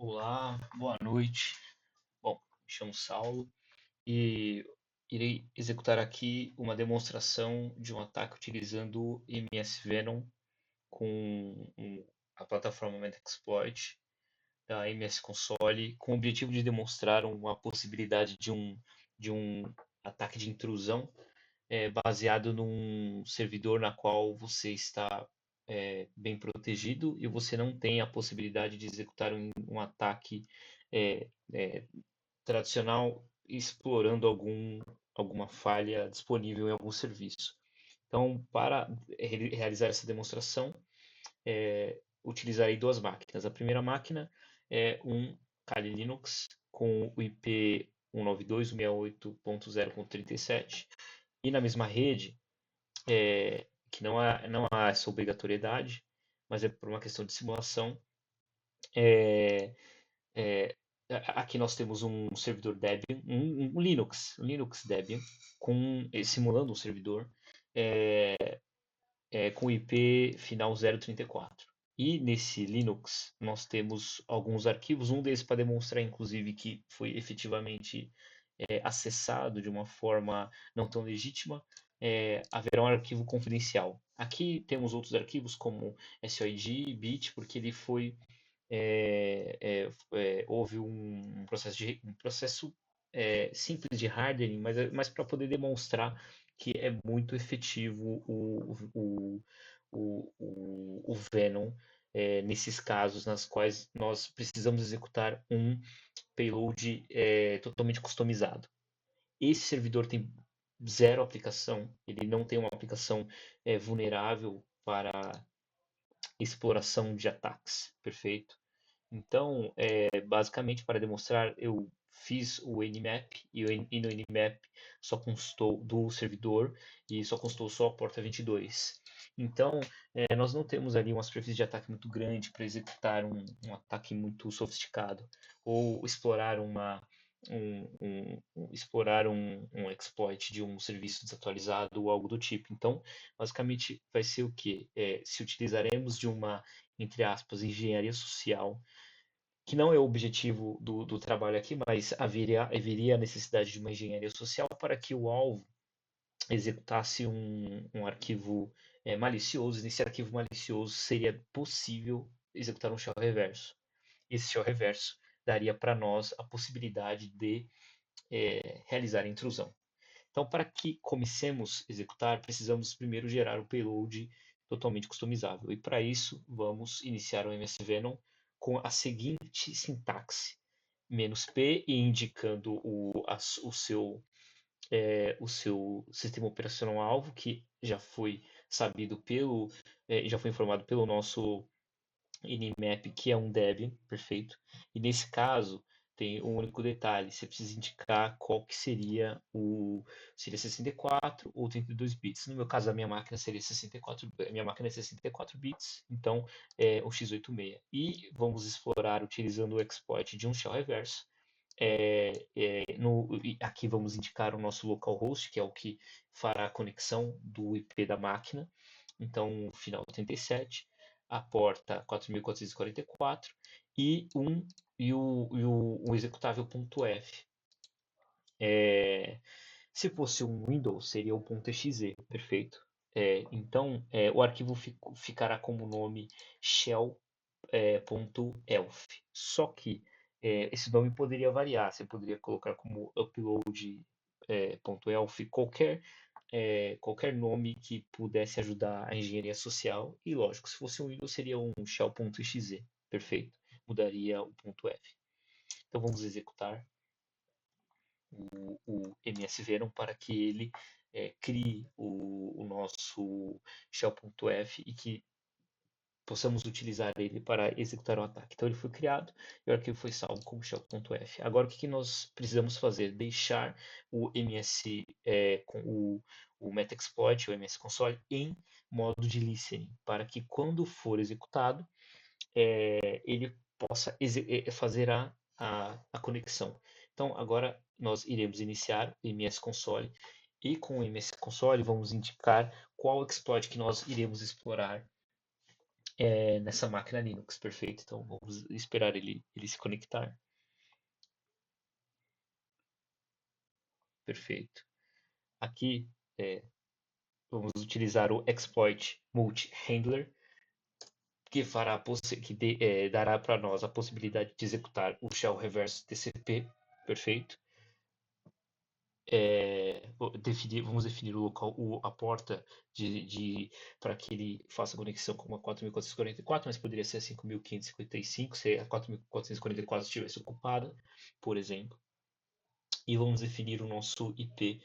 Olá, boa noite. Bom, me chamo Saulo e irei executar aqui uma demonstração de um ataque utilizando o MS Venom com a plataforma Metaxploit da MS Console, com o objetivo de demonstrar uma possibilidade de um ataque de intrusão baseado num servidor na qual você está bem protegido e você não tem a possibilidade de executar um ataque é, é, tradicional explorando alguma falha disponível em algum serviço. Então, para realizar essa demonstração, utilizarei duas máquinas. A primeira máquina é um Kali Linux com o IP 192.168.0.37 e na mesma rede, que não há essa obrigatoriedade, mas é por uma questão de simulação. É, é, Aqui nós temos um servidor Debian, um Linux Debian, simulando um servidor com IP final 034. E nesse Linux nós temos alguns arquivos, um deles para demonstrar inclusive que foi efetivamente acessado de uma forma não tão legítima, haverá um arquivo confidencial. Aqui temos outros arquivos como SOID, bit, porque ele foi houve um processo simples de hardening, mas para poder demonstrar que é muito efetivo o Venom nesses casos nas quais nós precisamos executar um payload totalmente customizado. Esse servidor tem zero aplicação, ele não tem uma aplicação vulnerável para exploração de ataques, perfeito? Então, basicamente, para demonstrar, eu fiz o Nmap e no Nmap só constou do servidor e só constou só a porta 22. Então, nós não temos ali uma superfície de ataque muito grande para executar um ataque muito sofisticado ou explorar um exploit de um serviço desatualizado ou algo do tipo. Então, basicamente, vai ser o que? Se utilizaremos de uma, entre aspas, engenharia social, que não é o objetivo do trabalho aqui, mas haveria a necessidade de uma engenharia social para que o alvo executasse um arquivo malicioso. Nesse arquivo malicioso seria possível executar um shell reverso. Esse shell reverso daria para nós a possibilidade de realizar a intrusão. Então, para que comecemos a executar, precisamos primeiro gerar o payload totalmente customizável. E para isso, vamos iniciar o MS Venom com a seguinte sintaxe: "-p" e indicando o seu sistema operacional alvo, que já foi sabido já foi informado pelo nosso Nmap, que é um Debian, perfeito. E nesse caso, tem um único detalhe, você precisa indicar qual que seria 64 ou 32 bits. No meu caso, a minha máquina seria 64, a minha máquina é 64 bits, então é o x86. E vamos explorar utilizando o exploit de um shell reverso. Aqui vamos indicar o nosso localhost, que é o que fará a conexão do IP da máquina. Então, final 87, a porta 4444 e o executável .f. Se fosse um Windows, seria o .exe, perfeito? Então, o arquivo ficará como nome shell .elf. Só que esse nome poderia variar. Você poderia colocar como upload .elf qualquer nome que pudesse ajudar a engenharia social. E lógico, se fosse um Windows, seria um shell.exe. Perfeito. Mudaria o .f. Então vamos executar o MS Venom para que ele crie o nosso shell.f e que possamos utilizar ele para executar um ataque. Então ele foi criado e o arquivo foi salvo como shell.f. Agora o que nós precisamos fazer? Deixar o MS com o Metaxploit, o MS Console, em modo de listening, para que quando for executado, ele possa fazer a conexão. Então agora nós iremos iniciar o MS Console e com o MS Console vamos indicar qual exploit que nós iremos explorar nessa máquina Linux, perfeito? Então vamos esperar ele se conectar, perfeito. Aqui é, vamos utilizar o exploit multi-handler, que dará para nós a possibilidade de executar o shell reverse TCP, perfeito? Vamos definir o local, a porta para que ele faça conexão com a 4.444, mas poderia ser a 5.555 se a 4.444 estivesse ocupada, por exemplo. E vamos definir o nosso IP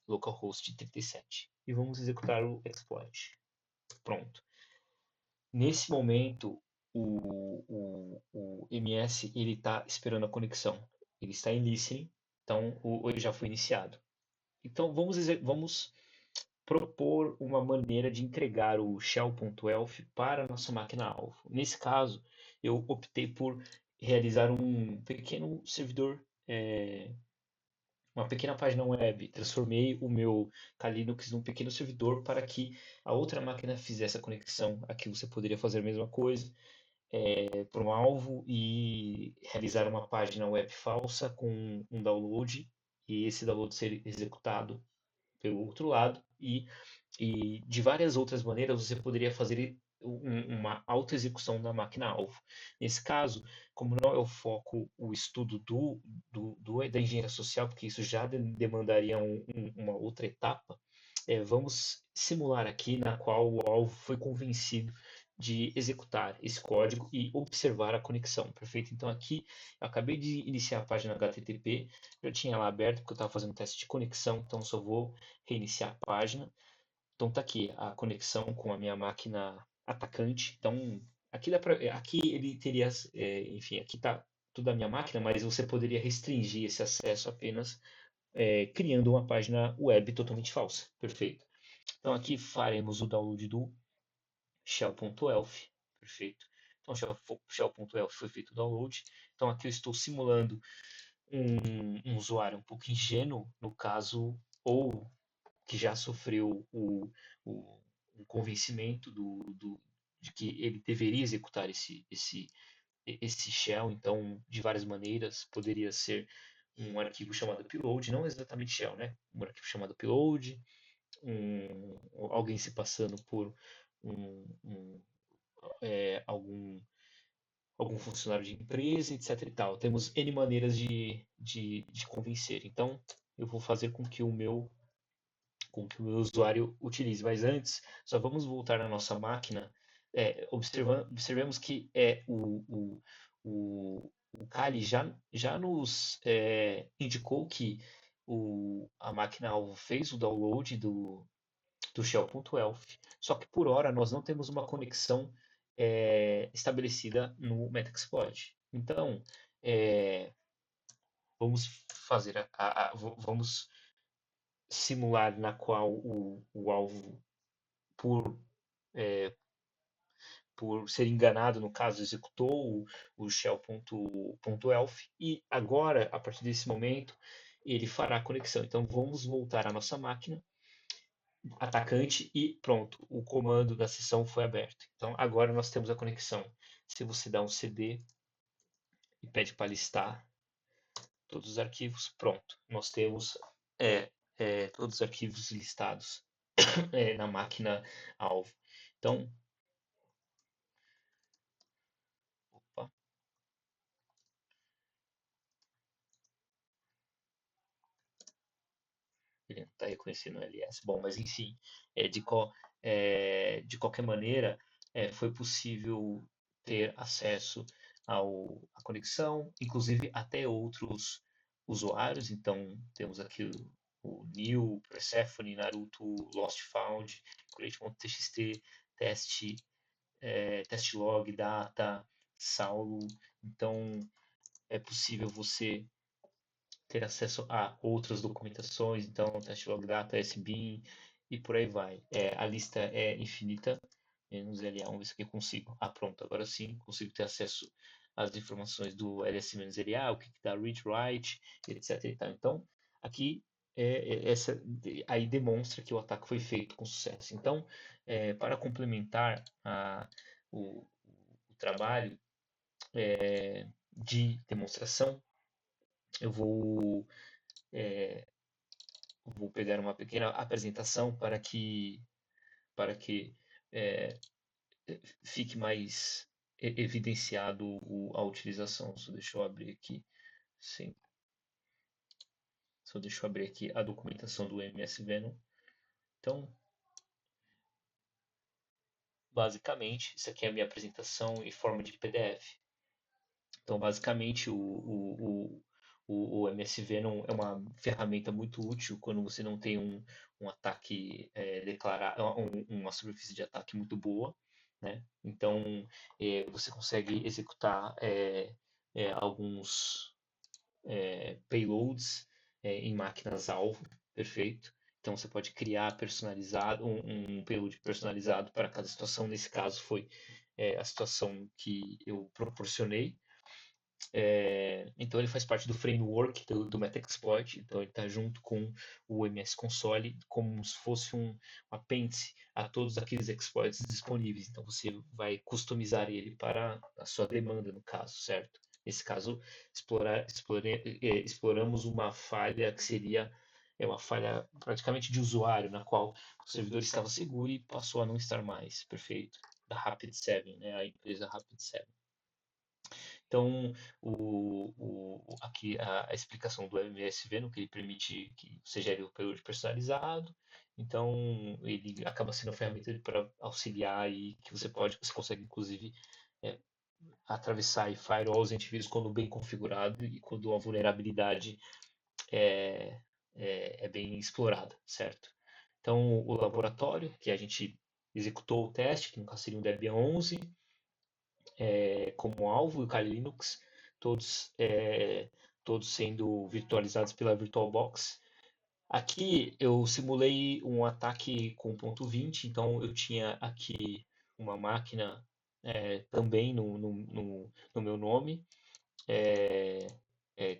localhost 37. E vamos executar o exploit. Pronto. Nesse momento, o MS ele está esperando a conexão. Ele está em listening, então ele já foi iniciado. Então vamos propor uma maneira de entregar o shell.elf para a nossa máquina-alvo. Nesse caso, eu optei por realizar um pequeno servidor, uma pequena página web. Transformei o meu Linux num pequeno servidor para que a outra máquina fizesse a conexão. Aqui você poderia fazer a mesma coisa para um alvo e realizar uma página web falsa com um download e esse download ser executado pelo outro lado e de várias outras maneiras você poderia fazer uma autoexecução da máquina-alvo. Nesse caso, como não é o foco o estudo da engenharia social, porque isso já demandaria uma outra etapa, vamos simular aqui na qual o alvo foi convencido de executar esse código e observar a conexão, perfeito? Então aqui eu acabei de iniciar a página HTTP, já tinha lá aberto porque eu estava fazendo um teste de conexão, então só vou reiniciar a página. Então tá aqui a conexão com a minha máquina atacante. Então aqui ele teria, enfim, aqui tá tudo a minha máquina, mas você poderia restringir esse acesso apenas criando uma página web totalmente falsa. Perfeito. Então aqui faremos o download do shell.elf. Perfeito. Então shell.elf foi feito o download. Então aqui eu estou simulando um usuário um pouco ingênuo, no caso, ou que já sofreu o convencimento de que ele deveria executar esse shell, então, de várias maneiras, poderia ser um arquivo chamado payload, não exatamente shell, né? Um arquivo chamado payload, alguém se passando por um, um, algum funcionário de empresa, etc e tal. Temos N maneiras de convencer. Então, eu vou fazer com que o usuário utilize. Mas antes, só vamos voltar na nossa máquina. Observemos que o Kali já nos indicou que a máquina-alvo fez o download do shell.elf, só que por hora nós não temos uma conexão estabelecida no Metaxploit. Então, é, vamos fazer vamos simular na qual o alvo, por, é, por ser enganado, no caso, executou o shell.elf e agora, a partir desse momento, ele fará a conexão. Então vamos voltar à nossa máquina atacante e pronto, o comando da sessão foi aberto. Então agora nós temos a conexão. Se você dá um cd e pede para listar todos os arquivos, pronto, nós temos todos os arquivos listados na máquina alvo. Então, opa, ele não está reconhecendo o LS. Bom, mas enfim, é, de, qual, de qualquer maneira, foi possível ter acesso à conexão, inclusive até outros usuários. Então, temos aqui o Neil, Persephone, Naruto, Lost Found, Create.txt, teste, teste log, data, Saulo. Então, é possível você ter acesso a outras documentações, então teste log data, SBIN e por aí vai. A lista é infinita, menos LA, vamos ver se aqui eu consigo. Ah, pronto, agora sim consigo ter acesso às informações do LS-LA, o que dá read, write, etc. E tal. Então, aqui aí demonstra que o ataque foi feito com sucesso. Então, para complementar o trabalho de demonstração, eu vou pegar uma pequena apresentação para que é, fique mais evidenciado a utilização. Deixa eu abrir aqui. Sim, deixa eu abrir aqui a documentação do MS Venom. Então, basicamente, isso aqui é a minha apresentação em forma de PDF. Então, basicamente, o MS Venom é uma ferramenta muito útil quando você não tem um ataque declarado, uma superfície de ataque muito boa, né? Então, você consegue executar alguns payloads em máquinas-alvo, perfeito? Então, você pode criar personalizado um payload personalizado para cada situação. Nesse caso, foi a situação que eu proporcionei. Então ele faz parte do framework do Metaxploit, então ele está junto com o MS Console como se fosse um apêndice a todos aqueles exploits disponíveis. Então você vai customizar ele para a sua demanda, no caso, certo? Nesse caso, exploramos uma falha que seria uma falha praticamente de usuário, na qual o servidor estava seguro e passou a não estar mais, perfeito? Da Rapid7, né? A empresa Rapid7. Então, aqui a explicação do MS Venom, que ele permite que você gere o payload personalizado. Então, ele acaba sendo uma ferramenta para auxiliar e que você consegue, inclusive, é, atravessar firewalls e antivírus quando bem configurado e quando a vulnerabilidade é, é bem explorada, certo? Então, o laboratório, que a gente executou o teste, que no caso seria um Debian 11, como alvo e o Kali Linux, todos, todos sendo virtualizados pela VirtualBox. Aqui eu simulei um ataque com ponto .20, então eu tinha aqui uma máquina também no meu nome,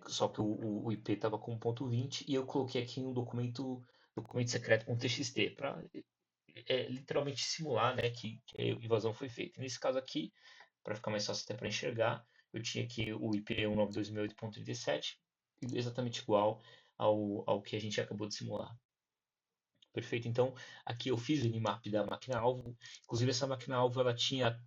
só que o IP estava com ponto .20 e eu coloquei aqui um documento secreto.txt para literalmente simular, né, que a invasão foi feita. Nesse caso aqui, para ficar mais fácil até para enxergar, eu tinha aqui o IP 192.168.37, exatamente igual ao que a gente acabou de simular. Perfeito? Então, aqui eu fiz o Nmap da máquina-alvo. Inclusive, essa máquina-alvo ela tinha,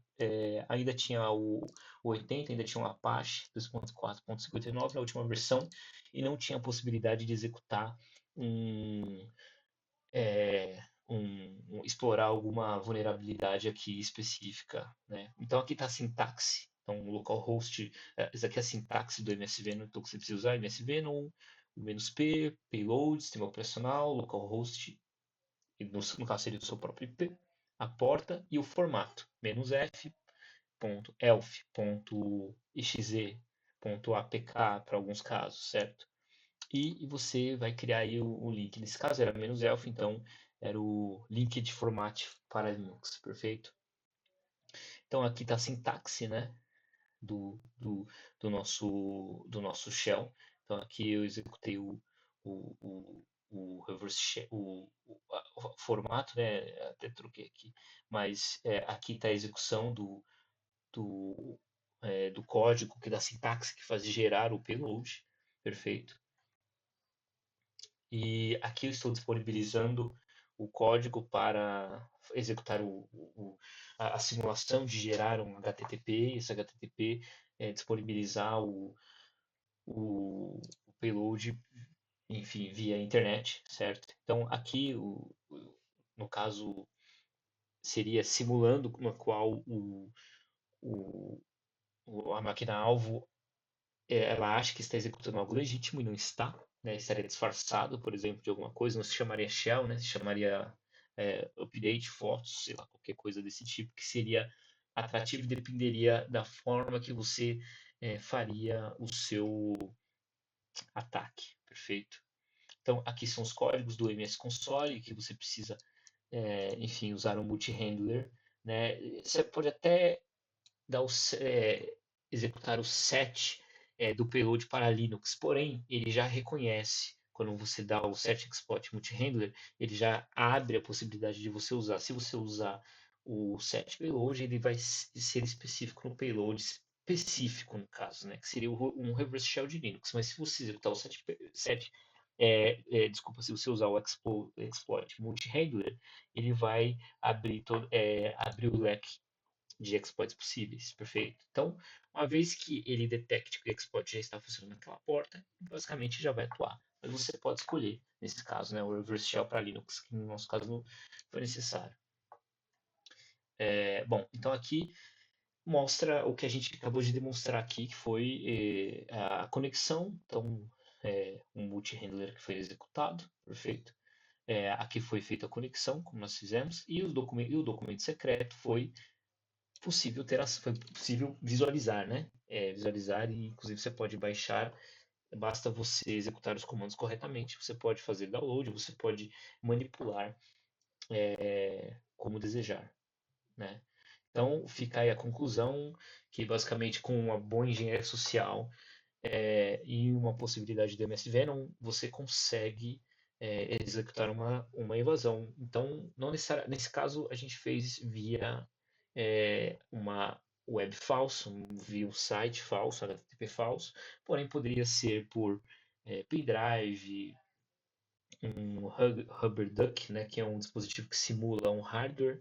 ainda tinha o 80, ainda tinha um Apache 2.4.59 na última versão, e não tinha a possibilidade de executar um, explorar alguma vulnerabilidade aqui específica, né? Então aqui está a sintaxe, então localhost, isso aqui é a sintaxe do MSV, então você precisa usar MSV o "-p", payload, sistema operacional, localhost, no caso seria o seu próprio IP, a porta e o formato, "-f", .elf, .exe, .apk para alguns casos, certo? E você vai criar aí o link. Nesse caso era "-elf", então era o linked format para Linux, perfeito? Então aqui está a sintaxe, né, do, do, do nosso shell. Então aqui eu executei o reverse shell, o formato, né, até troquei aqui, mas aqui está a execução do, do código, que da sintaxe que faz gerar o payload, perfeito? E aqui eu estou disponibilizando o código para executar a simulação de gerar um HTTP, esse HTTP disponibilizar o payload, enfim, via internet, certo? Então aqui, no caso, seria simulando no qual o, a máquina-alvo ela acha que está executando algo legítimo e não está, né? Estaria disfarçado, por exemplo, de alguma coisa, não se chamaria shell, né? Se chamaria update, fotos, sei lá, qualquer coisa desse tipo, que seria atrativo e dependeria da forma que você faria o seu ataque, perfeito? Então, aqui são os códigos do MS Console, que você precisa, enfim, usar um multi-handler, né? Você pode até dar executar o set do payload para Linux, porém ele já reconhece quando você dá o set exploit multi-handler, ele já abre a possibilidade de você usar. Se você usar o set payload, ele vai ser específico no payload específico, no caso, né, que seria um reverse shell de Linux. Mas se você executar o desculpa, se você usar o exploit multi-handler, ele vai abrir o leque de exploits possíveis, perfeito. Então, uma vez que ele detecte que o exploit já está funcionando naquela porta, basicamente já vai atuar. Mas você pode escolher, nesse caso, né, o reverse shell para Linux, que no nosso caso não foi necessário. Bom, então aqui mostra o que a gente acabou de demonstrar aqui, que foi a conexão, então um multi-handler que foi executado, perfeito. Aqui foi feita a conexão, como nós fizemos, e o documento secreto foi possível visualizar, né? Visualizar e inclusive você pode baixar, basta você executar os comandos corretamente. Você pode fazer download, você pode manipular como desejar, né? Então fica aí a conclusão que basicamente com uma boa engenharia social e uma possibilidade de MS Venom, você consegue executar uma evasão. Então, não nesse caso, a gente fez via uma web falso, via um site falso, HTTP falso, porém poderia ser por pendrive, um HubberDuck, né, que é um dispositivo que simula um hardware,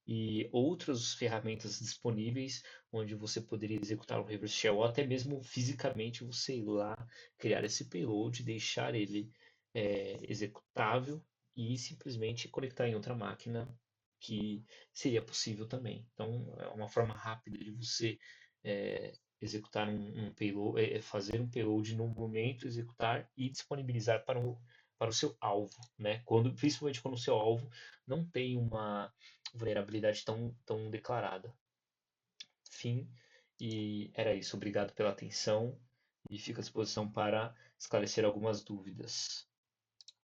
e outras ferramentas disponíveis onde você poderia executar o reverse shell, ou até mesmo fisicamente você ir lá, criar esse payload, deixar ele executável e simplesmente conectar em outra máquina, que seria possível também. Então, é uma forma rápida de você executar um payload, fazer um payload no momento, executar e disponibilizar para o seu alvo, né? Principalmente quando o seu alvo não tem uma vulnerabilidade tão declarada. Fim, e era isso. Obrigado pela atenção e fico à disposição para esclarecer algumas dúvidas.